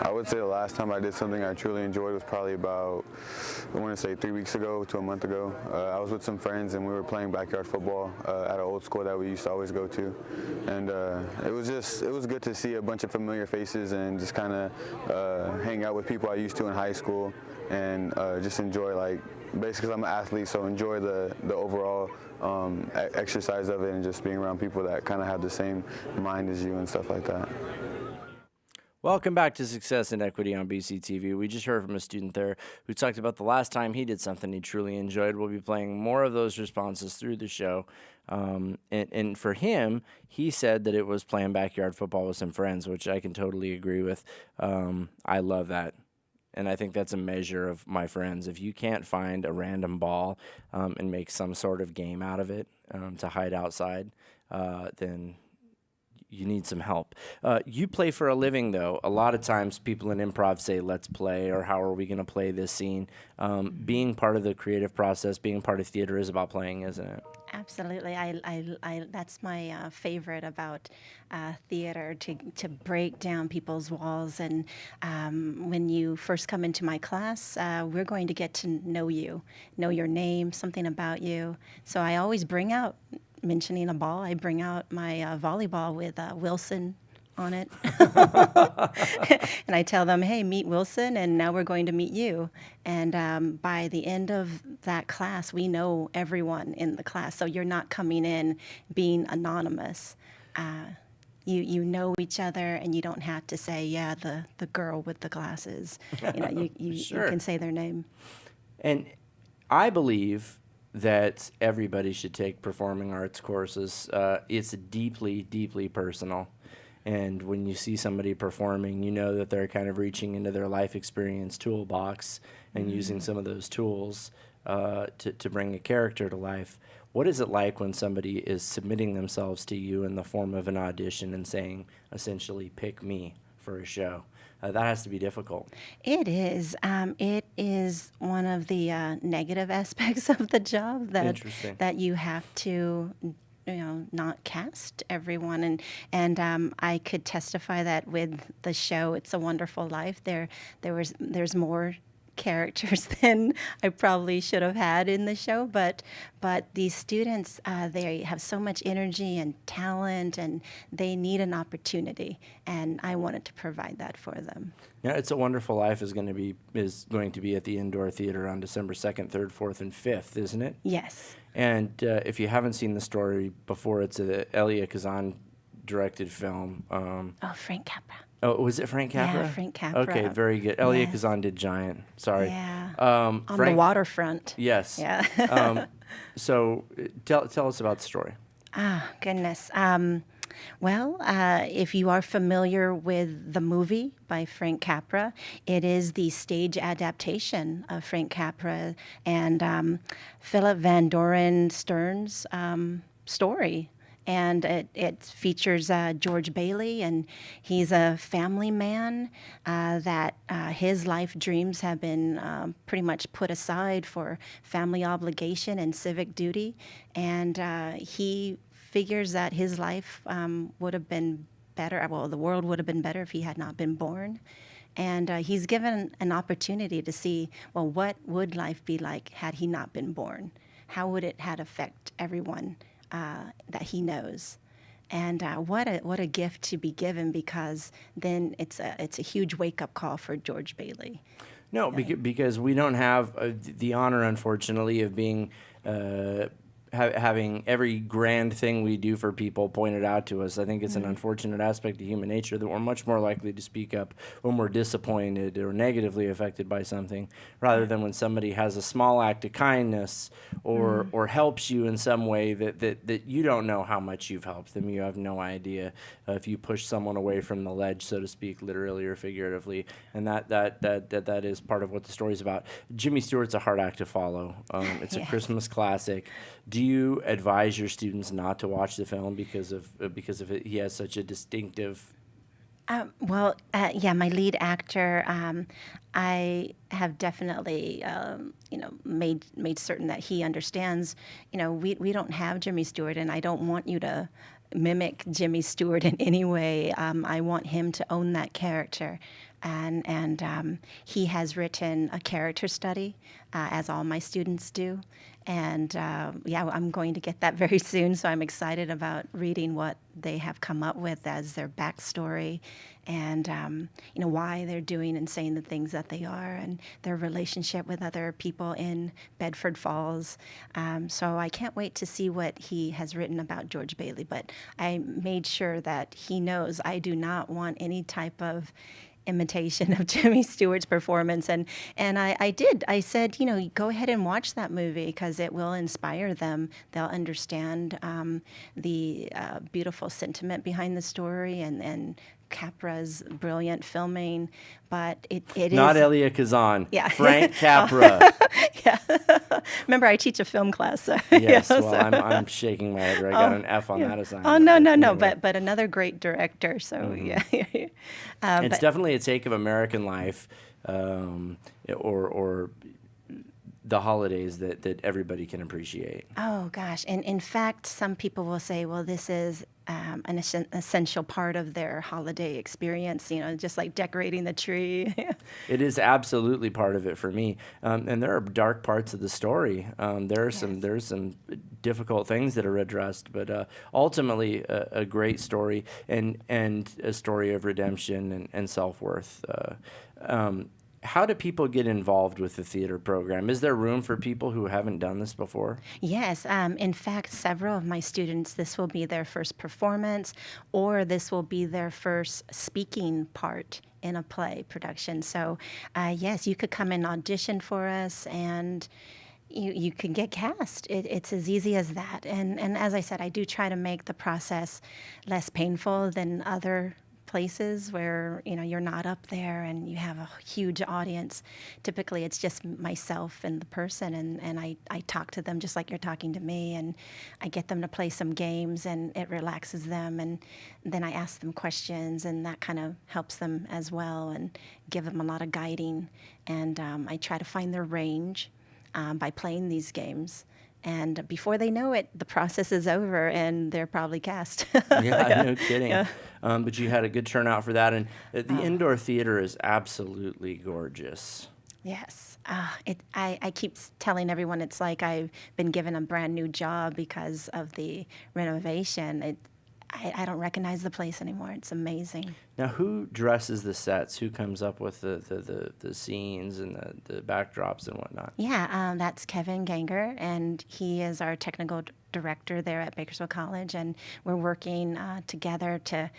I would say the last time I did something I truly enjoyed was probably about, I want to say 3 weeks ago to a month ago. I was with some friends and we were playing backyard football at an old school that we used to always go to. And it was good to see a bunch of familiar faces and just kind of hang out with people I used to in high school and just enjoy, like, basically I'm an athlete, so enjoy the overall exercise of it and just being around people that kind of have the same mind as you and stuff like that. Welcome back to Success and Equity on BCTV. We just heard from a student there who talked about the last time he did something he truly enjoyed. We'll be playing more of those responses through the show. And for him, he said that it was playing backyard football with some friends, which I can totally agree with. I love that. And I think that's a measure of my friends. If you can't find a random ball and make some sort of game out of it to hide outside, then you need some help. You play for a living, though. A lot of times people in improv say, let's play, or how are we going to play this scene? Being part of the creative process, being part of theater is about playing, isn't it? Absolutely. I that's my favorite about theater, to break down people's walls. And when you first come into my class, we're going to get to know you, know your name, something about you. So I always bring out, mentioning a ball, I bring out my volleyball with Wilson on it. And I tell them, hey, meet Wilson, and now we're going to meet you. And by the end of that class, we know everyone in the class. So you're not coming in being anonymous. You know each other, and you don't have to say, yeah, the girl with the glasses. You know, Sure. you can say their name. And I believe that everybody should take performing arts courses. It's deeply, deeply personal. And when you see somebody performing, you know that they're kind of reaching into their life experience toolbox and using some of those tools to bring a character to life. What is it like when somebody is submitting themselves to you in the form of an audition and saying, essentially, pick me for a show? That has to be difficult. It is. It is one of the negative aspects of the job Interesting. that you have to, not cast everyone. And I could testify that with the show It's a Wonderful Life, there's more characters than I probably should have had in the show, but these students, they have so much energy and talent, and they need an opportunity, and I wanted to provide that for them. Yeah, It's a Wonderful Life is going to be at the Indoor Theater on December 2nd, 3rd, 4th, and 5th, isn't it? Yes. And if you haven't seen the story before, it's a Elia Kazan directed film. Frank Capra. Oh, was it Frank Capra? Yeah, Frank Capra. Okay, very good. Elia Yes. Kazan did Giant. Sorry. Yeah. On On the waterfront. Yes. Yeah. So tell us about the story. Goodness. Well, if you are familiar with the movie by Frank Capra, it is the stage adaptation of Frank Capra and Philip Van Doren Stern's story. And it features George Bailey, and he's a family man that his life dreams have been pretty much put aside for family obligation and civic duty. And he figures that his life would have been better, well, the world would have been better if he had not been born. And he's given an opportunity to see, well, what would life be like had he not been born? How would it had affect everyone that he knows? And what a gift to be given, because then it's a huge wake-up call for George Bailey. No, because we don't have the honor, unfortunately, of being having every grand thing we do for people pointed out to us. I think it's an unfortunate aspect of human nature that we're much more likely to speak up when we're disappointed or negatively affected by something, rather than when somebody has a small act of kindness or helps you in some way that you don't know how much you've helped them. You have no idea if you push someone away from the ledge, so to speak, literally or figuratively. And that is part of what the story's about. Jimmy Stewart's a hard act to follow. It's a Christmas classic. Do you advise your students not to watch the film because of it? He has such a distinctive. My lead actor, I have definitely, made certain that he understands. We don't have Jimmy Stewart, and I don't want you to mimic Jimmy Stewart in any way. I want him to own that character. And he has written a character study, as all my students do. And yeah, I'm going to get that very soon, so I'm excited about reading what they have come up with as their backstory and why they're doing and saying the things that they are and their relationship with other people in Bedford Falls. So I can't wait to see what he has written about George Bailey, but I made sure that he knows I do not want any type of imitation of Jimmy Stewart's performance. And I did. I said, go ahead and watch that movie because it will inspire them. They'll understand the beautiful sentiment behind the story and Capra's brilliant filming. But it is... Not Elia Kazan. Yeah. Frank Capra. Yeah. Remember, I teach a film class. So, Yes, yeah, well, so. I'm shaking my head. I got an F on that assignment. Oh, no. Anyway. But another great director. So, yeah. It's definitely a take of American life, or the holidays that everybody can appreciate. Oh, gosh. And in fact, some people will say, well, this is an essential part of their holiday experience, just like decorating the tree. It is absolutely part of it for me, and there are dark parts of the story. There's some difficult things that are addressed, but ultimately a great story and a story of redemption and self-worth. How do people get involved with the theater program? Is there room for people who haven't done this before? Yes. In fact, several of my students, this will be their first performance, or this will be their first speaking part in a play production. So, yes, you could come and audition for us, and you can get cast. It's as easy as that. And as I said, I do try to make the process less painful than other places where you're not up there and you have a huge audience. Typically it's just myself and the person, and I talk to them just like you're talking to me, and I get them to play some games and it relaxes them, and then I ask them questions, and that kind of helps them as well and give them a lot of guiding. And I try to find their range by playing these games. And before they know it, the process is over, and they're probably cast. Yeah, no kidding. Yeah. But you had a good turnout for that, and the indoor theater is absolutely gorgeous. Yes. I keep telling everyone it's like I've been given a brand new job because of the renovation. I don't recognize the place anymore. It's amazing. Now, who dresses the sets? Who comes up with the scenes and the backdrops and whatnot? Yeah, that's Kevin Ganger, and he is our technical director there at Bakersfield College, and we're working together to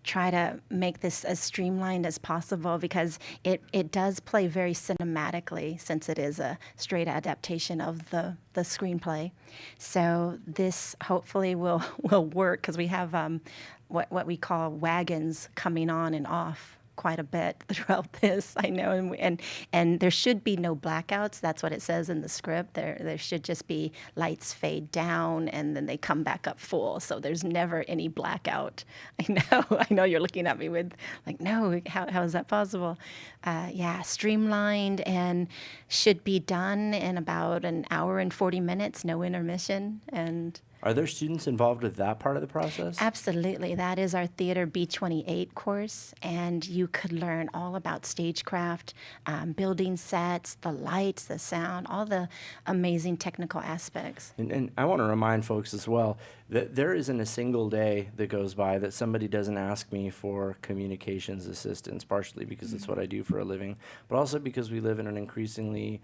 try to make this as streamlined as possible, because it does play very cinematically since it is a straight adaptation of the screenplay. So this hopefully will work, because we have what we call wagons coming on and off quite a bit throughout this, I know, and there should be no blackouts. That's what it says in the script. There should just be lights fade down and then they come back up full. So there's never any blackout. I know you're looking at me with like, no, how is that possible? Yeah, streamlined and should be done in about an hour and 40 minutes, no intermission. And are there students involved with that part of the process? absolutely. That is our Theater B28 course, and you could learn all about stagecraft, building sets, the lights, the sound, all the amazing technical aspects. And I want to remind folks as well that there isn't a single day that goes by that somebody doesn't ask me for communications assistance, partially because it's what I do for a living, but also because we live in an increasingly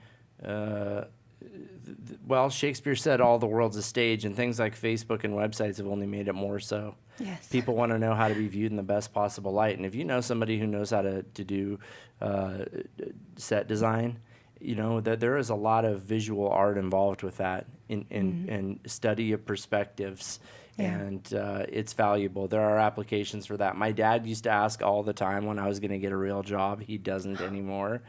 well, Shakespeare said all the world's a stage, and things like Facebook and websites have only made it more so. Yes. People want to know how to be viewed in the best possible light, and if you know somebody who knows how to do set design, that there is a lot of visual art involved with that in study of perspectives. Yeah. And it's valuable. There are applications for that. My dad used to ask all the time when I was going to get a real job. He doesn't anymore.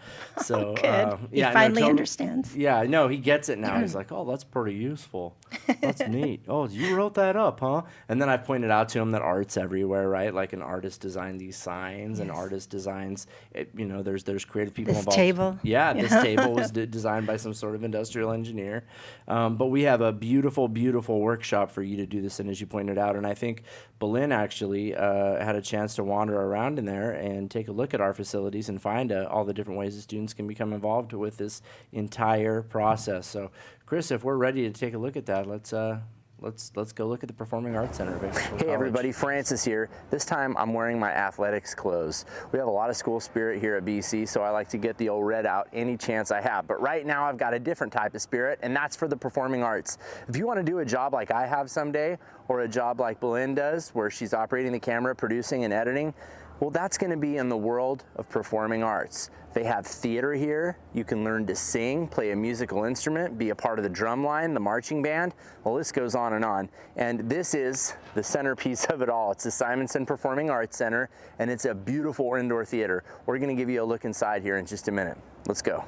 So Good. He yeah, finally understands. Yeah, no, he gets it now. He's like, oh, that's pretty useful. That's neat. Oh, you wrote that up, huh? And then I pointed out to him that art's everywhere, right? Like an artist designed these signs, an artist designs, there's creative people This involved. table. Yeah, this table was designed by some sort of industrial engineer. But we have a beautiful, beautiful workshop for you to do this in as you pointed out. And I think Boleyn actually had a chance to wander around in there and take a look at our facilities and find all the different ways the students can become involved with this entire process. So, Chris, if we're ready to take a look at that, let's go look at the Performing Arts Center. Hey everybody, Francis here. This time I'm wearing my athletics clothes. We have a lot of school spirit here at BC, so I like to get the old red out any chance I have. But right now I've got a different type of spirit, and that's for the performing arts. If you want to do a job like I have someday, or a job like Boleyn does, where she's operating the camera, producing and editing, well, that's going to be in the world of performing arts. They have theater here. You can learn to sing, play a musical instrument, be a part of the drum line, the marching band. The list goes on and on. And this is the centerpiece of it all. It's the Simonson Performing Arts Center, and it's a beautiful indoor theater. We're going to give you a look inside here in just a minute. Let's go.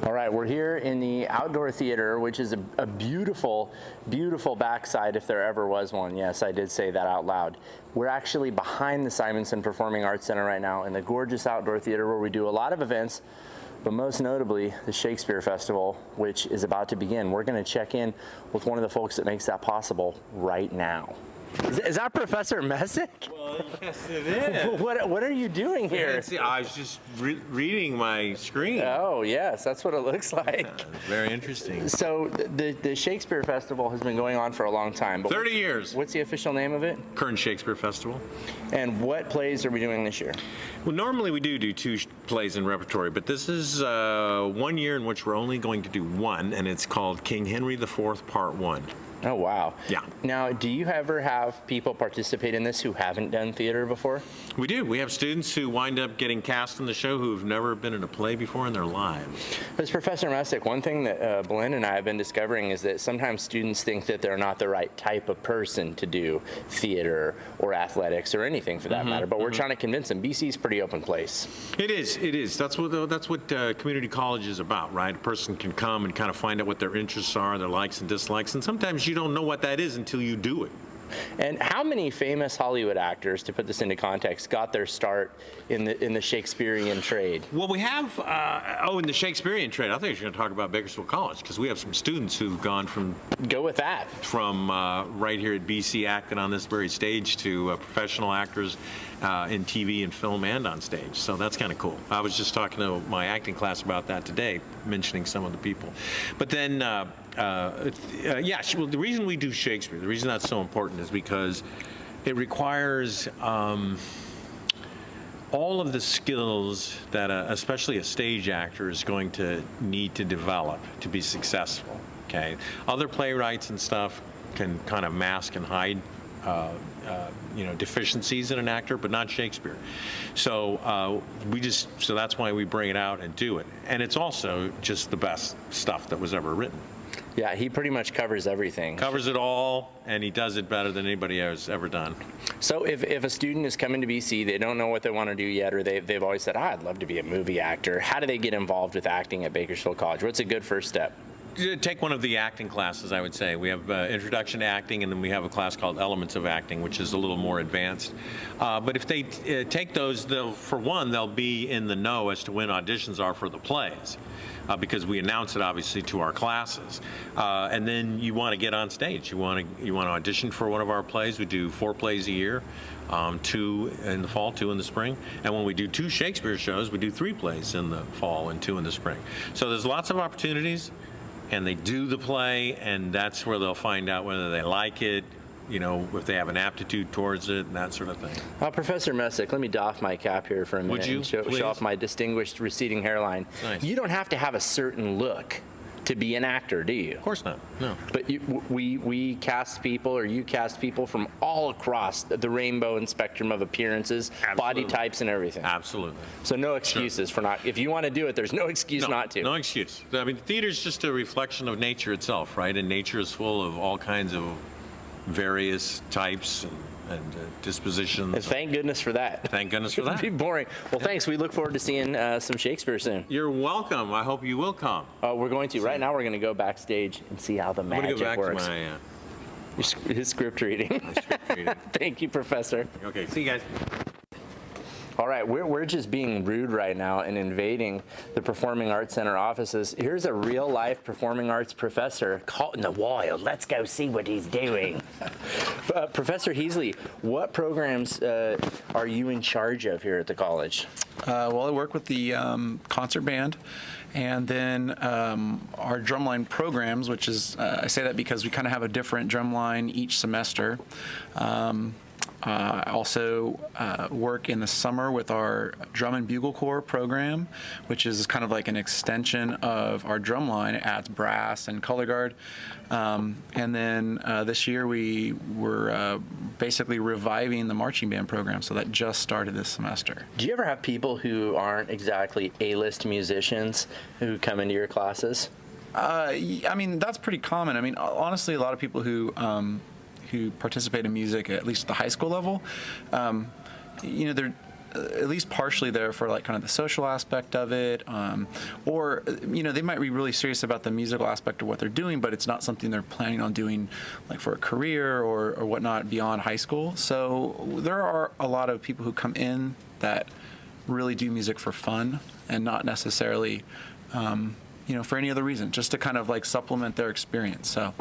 All right, we're here in the outdoor theater, which is a beautiful, beautiful backside if there ever was one. Yes, I did say that out loud. We're actually behind the Simonson Performing Arts Center right now in the gorgeous outdoor theater where we do a lot of events, but most notably the Shakespeare Festival, which is about to begin. We're going to check in with one of the folks that makes that possible right now. Is that Professor Messick? Well, yes, it is. What are you doing here? I was just reading my screen. Oh, yes, that's what it looks like. Very interesting. So the Shakespeare Festival has been going on for a long time. But 30 years. What's the official name of it? Current Shakespeare Festival. And what plays are we doing this year? Well, normally we do two plays in repertory, but this is 1 year in which we're only going to do one, and it's called King Henry IV, Part 1. Oh, wow. Yeah. Now, do you ever have people participate in this who haven't done theater before? We do. We have students who wind up getting cast in the show who have never been in a play before in their lives. As Professor Messick, one thing that Boleyn and I have been discovering is that sometimes students think that they're not the right type of person to do theater or athletics or anything for that matter, but we're trying to convince them. BC's a pretty open place. It is. It is. That's what community college is about, right? A person can come and kind of find out what their interests are, their likes and dislikes, and sometimes you don't know what that is until you do it. And how many famous Hollywood actors, to put this into context, got their start in the Shakespearean trade? Well, we have, in the Shakespearean trade, I think you're going to talk about Bakersfield College, because we have some students who've gone from Go with that. Right here at BC acting on this very stage to professional actors in TV and film and on stage. So that's kind of cool. I was just talking to my acting class about that today, mentioning some of the people. But then, the reason we do Shakespeare, the reason that's so important is because it requires all of the skills that especially a stage actor is going to need to develop to be successful. Okay, other playwrights and stuff can kind of mask and hide deficiencies in an actor, but not Shakespeare. So so that's why we bring it out and do it. And it's also just the best stuff that was ever written. Yeah, he pretty much covers everything. Covers it all, and he does it better than anybody has ever done. So if a student is coming to BC, they don't know what they want to do yet, or they've always said, I'd love to be a movie actor. How do they get involved with acting at Bakersfield College? What's a good first step? Take one of the acting classes, I would say. We have Introduction to Acting, and then we have a class called Elements of Acting, which is a little more advanced. But if they take those, they'll be in the know as to when auditions are for the plays. Because we announce it obviously to our classes, and then you want to get on stage. You want to audition for one of our plays. We do 4 plays a year, 2 in the fall, 2 in the spring, and when we do 2 Shakespeare shows, we do 3 plays in the fall and 2 in the spring. So there's lots of opportunities, and they do the play, and that's where they'll find out whether they like it, if they have an aptitude towards it and that sort of thing. Professor Messick, let me doff my cap here for a minute. Would you? And show off my distinguished receding hairline. Nice. You don't have to have a certain look to be an actor, do you? Of course not, no. But we cast people, or you cast people from all across the rainbow and spectrum of appearances, Absolutely. body types and everything. Absolutely. So no excuses for not, if you want to do it, there's no excuse not to. No excuse. I mean, theater's just a reflection of nature itself, right? And nature is full of all kinds of various types and dispositions. And thank goodness for that. Thank goodness for that. It'd be boring. Well, thanks. We look forward to seeing some Shakespeare soon. You're welcome. I hope you will come. We're going to. Right now, we're going to go backstage and see how the magic I'm going to go back works. to His script reading. my script reading. Thank you, Professor. Okay, see you guys. All right, we're just being rude right now and invading the Performing Arts Center offices. Here's a real-life performing arts professor caught in the wild. Let's go see what he's doing. Professor Heasley, what programs are you in charge of here at the college? Well, I work with the concert band, and then our drumline programs, which is, I say that because we kind of have a different drumline each semester. I also work in the summer with our drum and bugle corps program, which is kind of like an extension of our drumline. It adds brass and color guard. And then this year we were basically reviving the marching band program, so that just started this semester. Do you ever have people who aren't exactly A-list musicians who come into your classes? I mean, that's pretty common. I mean, honestly, a lot of people who participate in music, at least at the high school level, they're at least partially there for like kind of the social aspect of it, or they might be really serious about the musical aspect of what they're doing, but it's not something they're planning on doing like for a career or whatnot beyond high school. So there are a lot of people who come in that really do music for fun and not necessarily for any other reason, just to kind of like supplement their experience. So,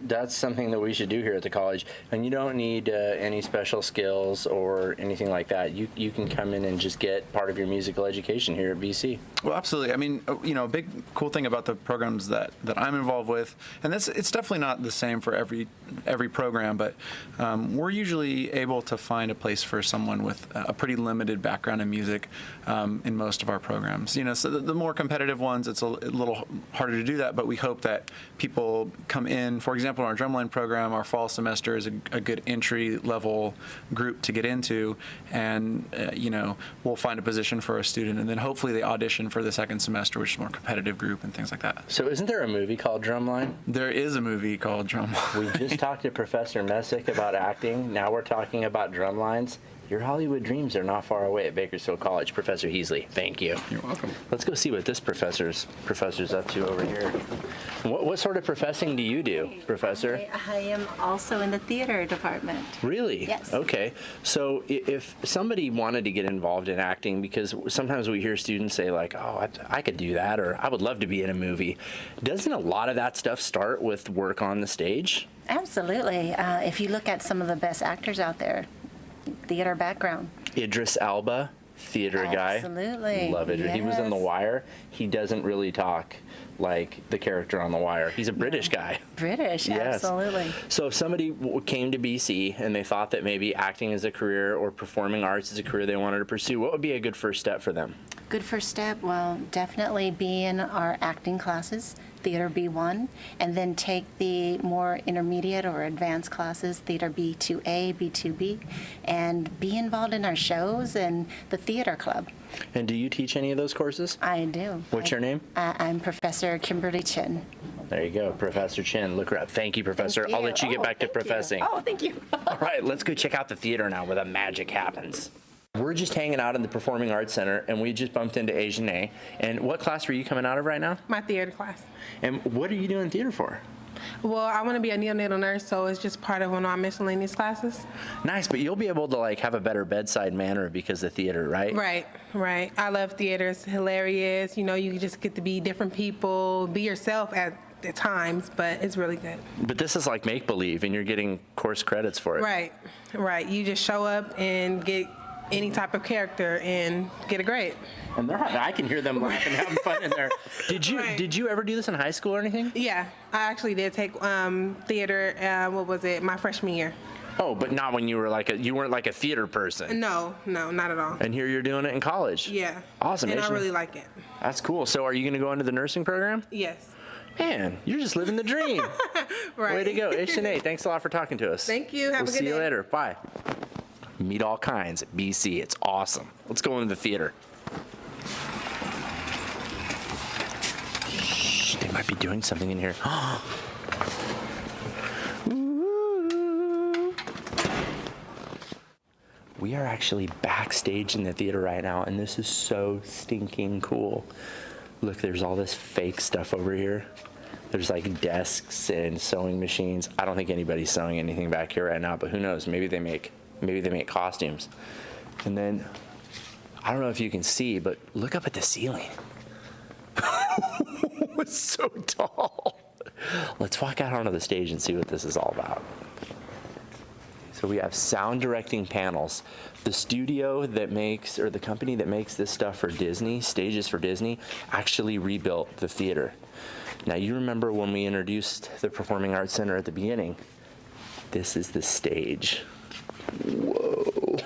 that's something that we should do here at the college. And you don't need any special skills or anything like that. You can come in and just get part of your musical education here at BC. Well, absolutely. I mean, a big cool thing about the programs that I'm involved with, and it's definitely not the same for every program, but we're usually able to find a place for someone with a pretty limited background in music in most of our programs. So the more competitive ones, it's a little harder to do that, but we hope that people come in. For example, in our drumline program, our fall semester is a good entry-level group to get into, and we'll find a position for a student, and then hopefully they audition for the second semester, which is a more competitive group and things like that. So isn't there a movie called Drumline? There is a movie called Drumline. We just talked to Professor Messick about acting. Now we're talking about drumlines. Your Hollywood dreams are not far away at Bakersfield College. Professor Heasley, thank you. You're welcome. Let's go see what this professor's up to over here. What sort of professing do you do, Professor? I am also in the theater department. Really? Yes. Okay. So if somebody wanted to get involved in acting, because sometimes we hear students say like, oh, I could do that, or I would love to be in a movie. Doesn't a lot of that stuff start with work on the stage? Absolutely. If you look at some of the best actors out there, theater background. Idris Elba, theater guy. Absolutely. Love it. Yes. He was in The Wire. He doesn't really talk like the character on The Wire. He's a British guy. British, Yes. absolutely. So if somebody came to BC and they thought that maybe acting is a career or performing arts is a career they wanted to pursue, what would be a good first step for them? Good first step, well, definitely be in our acting classes, Theater B1, and then take the more intermediate or advanced classes, Theater B2A, B2B, and be involved in our shows and the theater club. And do you teach any of those courses? I do. What's your name? I'm Professor Kimberly Chin. There you go, Professor Chin. Look her up. Thank you, Professor. Thank I'll let you get back to thank you. professing. Oh, thank you. All right, let's go check out the theater now where the magic happens. We're just hanging out in the Performing Arts Center, and we just bumped into Asiane. And what class were you coming out of right now? My theater class. And what are you doing theater for? Well, I want to be a neonatal nurse, so it's just part of one of my miscellaneous classes. Nice, but you'll be able to like have a better bedside manner because of theater, right? Right. I love theater. It's hilarious. You just get to be different people, be yourself at times, but it's really good. But this is like make-believe, and you're getting course credits for it. Right. You just show up and get any type of character and get a grade. And I can hear them laughing, having fun in there. Did you ever do this in high school or anything? Yeah, I actually did take theater. My freshman year. Oh, but not when you were you weren't like a theater person. No, not at all. And here you're doing it in college. Yeah. Awesome. And I really like it. That's cool. So are you going to go into the nursing program? Yes. Man, you're just living the dream. Right. Way to go. Ishane, thanks a lot for talking to us. Thank you. Have a good day. We'll see you later. Bye. Meet all kinds at BC. It's awesome. Let's go into the theater. Shh, they might be doing something in here. We are actually backstage in the theater right now, and this is so stinking cool. Look, there's all this fake stuff over here. There's like desks and sewing machines. I don't think anybody's sewing anything back here right now, but who knows? Maybe they make costumes. And then, I don't know if you can see, but look up at the ceiling. It's so tall. Let's walk out onto the stage and see what this is all about. So we have sound directing panels. The studio that makes, or the company that makes this stuff for Disney, stages for Disney, actually rebuilt the theater. Now you remember when we introduced the Performing Arts Center at the beginning? This is the stage. Whoa.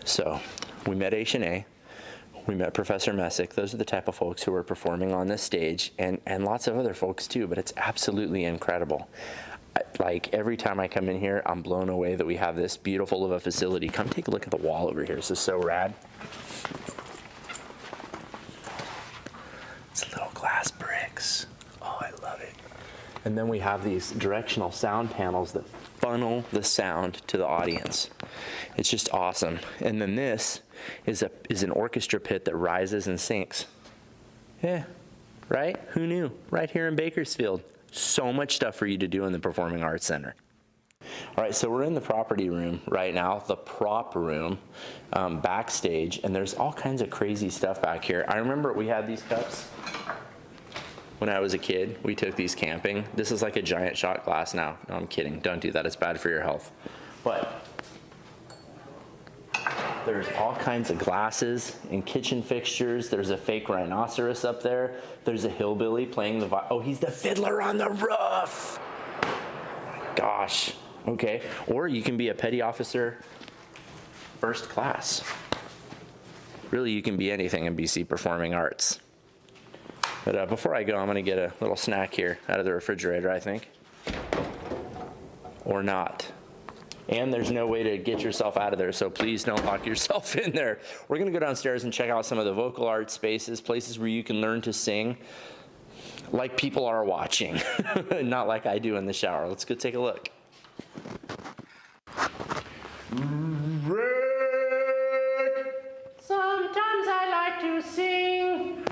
So we met H&A. We met Professor Messick. Those are the type of folks who are performing on this stage, and lots of other folks too, but it's absolutely incredible. Like every time I come in here, I'm blown away that we have this beautiful of a facility. Come take a look at the wall over here. This is so rad. It's little glass bricks. Oh, I love it. And then we have these directional sound panels that funnel the sound to the audience. It's just awesome. And then this is an orchestra pit that rises and sinks. Yeah, right? Who knew? Right here in Bakersfield. So much stuff for you to do in the Performing Arts Center. All right, so we're in the property room right now, the prop room, backstage, and there's all kinds of crazy stuff back here. I remember we had these cups when I was a kid. We took these camping. This is like a giant shot glass now. No, I'm kidding. Don't do that. It's bad for your health. But there's all kinds of glasses and kitchen fixtures. There's a fake rhinoceros up there. There's a hillbilly playing the oh, he's the fiddler on the roof. Gosh. Okay. Or you can be a petty officer first class. Really, you can be anything in BC Performing Arts. But before I go, I'm going to get a little snack here out of the refrigerator, I think. Or not. And there's no way to get yourself out of there, so please don't lock yourself in there. We're going to go downstairs and check out some of the vocal arts spaces, places where you can learn to sing like people are watching, not like I do in the shower. Let's go take a look. Sometimes I like to sing.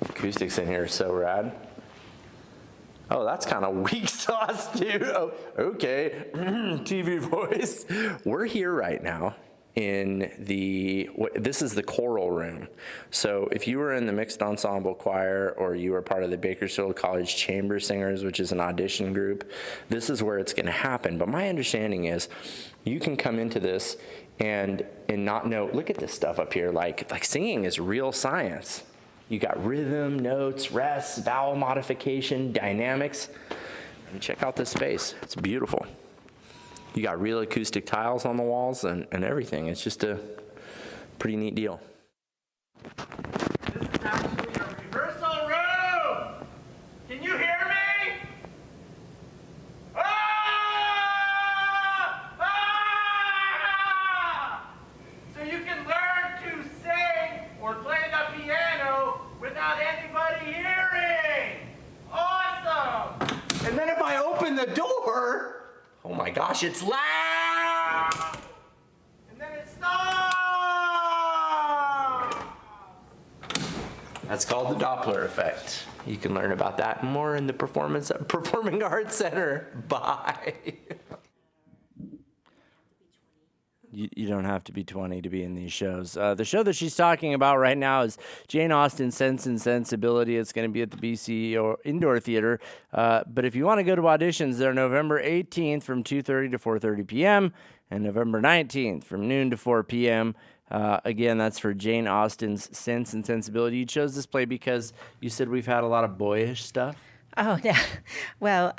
Acoustics in here are so rad. Oh, that's kind of weak sauce, dude. Oh, okay. TV voice. We're here right now in this is the choral room. So if you were in the mixed ensemble choir or you were part of the Bakersfield College Chamber Singers, which is an audition group, this is where it's going to happen. But my understanding is you can come into this and not know, look at this stuff up here, like singing is real science. You got rhythm, notes, rests, vowel modification, dynamics. And check out this space. It's beautiful. You got real acoustic tiles on the walls and everything. It's just a pretty neat deal. This is actually a rehearsal room. Can you hear me? Ah! Ah! So you can learn to sing or play the piano without anybody hearing. Awesome. And then if I open the door, oh my gosh, it's loud! And then it stops. That's called the Doppler effect. You can learn about that and more in the Performing Arts Center. Bye. You don't have to be 20 to be in these shows. The show that she's talking about right now is Jane Austen's Sense and Sensibility. It's going to be at the BC Indoor Theater. But if you want to go to auditions, they're November 18th from 2:30 to 4:30 p.m. and November 19th from noon to 4 p.m. Again, that's for Jane Austen's Sense and Sensibility. You chose this play because you said we've had a lot of boyish stuff. Oh, yeah. Well,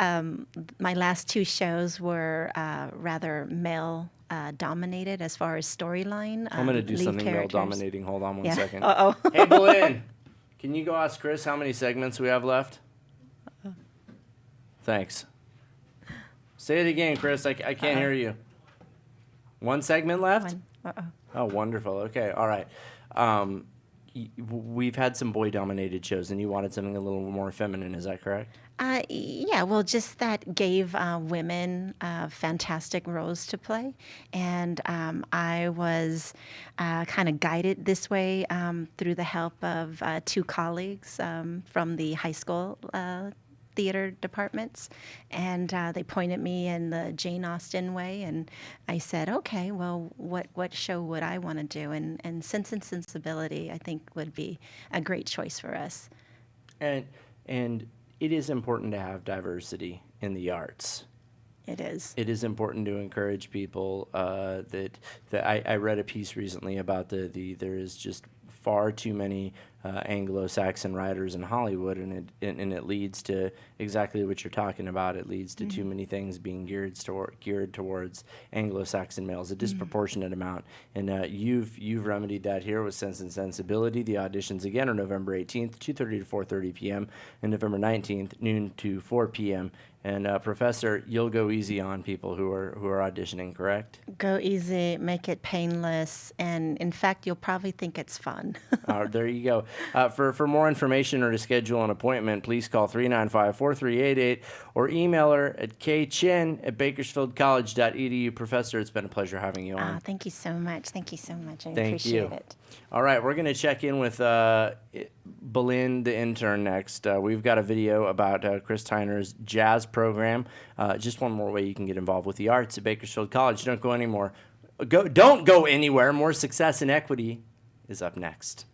my last two shows were rather male dominated as far as storyline. I'm going to do lead something male characters. dominating. Hold on one Yeah. second. Uh-oh. Hey, Belinda, can you go ask Chris how many segments we have left? Thanks. Say it again, Chris. I can't hear you. One segment left? One. Uh-oh. Oh, wonderful. Okay, all right. we've had some boy-dominated shows, and you wanted something a little more feminine. Is that correct? Yeah, well, just that gave women fantastic roles to play. And I was kind of guided this way through the help of two colleagues from the high school theater departments. And they pointed me in the Jane Austen way. And I said, okay, well, what show would I want to do? And Sense and Sensibility, I think, would be a great choice for us. And it is important to have diversity in the arts. It is. It is important to encourage people. That I read a piece recently about there is just far too many Anglo-Saxon writers in Hollywood, and it leads to exactly what you're talking about. It leads to too many things being geared towards Anglo-Saxon males, a disproportionate amount. And you've remedied that here with Sense and Sensibility. The auditions again are November 18th, 2:30 to 4:30 p.m., and November 19th, noon to 4 p.m. And Professor, you'll go easy on people who are auditioning, correct? Go easy, make it painless, and in fact, you'll probably think it's fun. There you go. For more information or to schedule an appointment, please call 395-4388 or email her at kchin@bakersfieldcollege.edu. Professor, it's been a pleasure having you on. Thank you so much. Thank you so much. I Thank appreciate you. it. All right, we're going to check in with Belinda, the intern, next. We've got a video about Chris Tyner's jazz program. Just one more way you can get involved with the arts at Bakersfield College. Don't go anymore. Don't go anywhere. More Success and Equity is up next.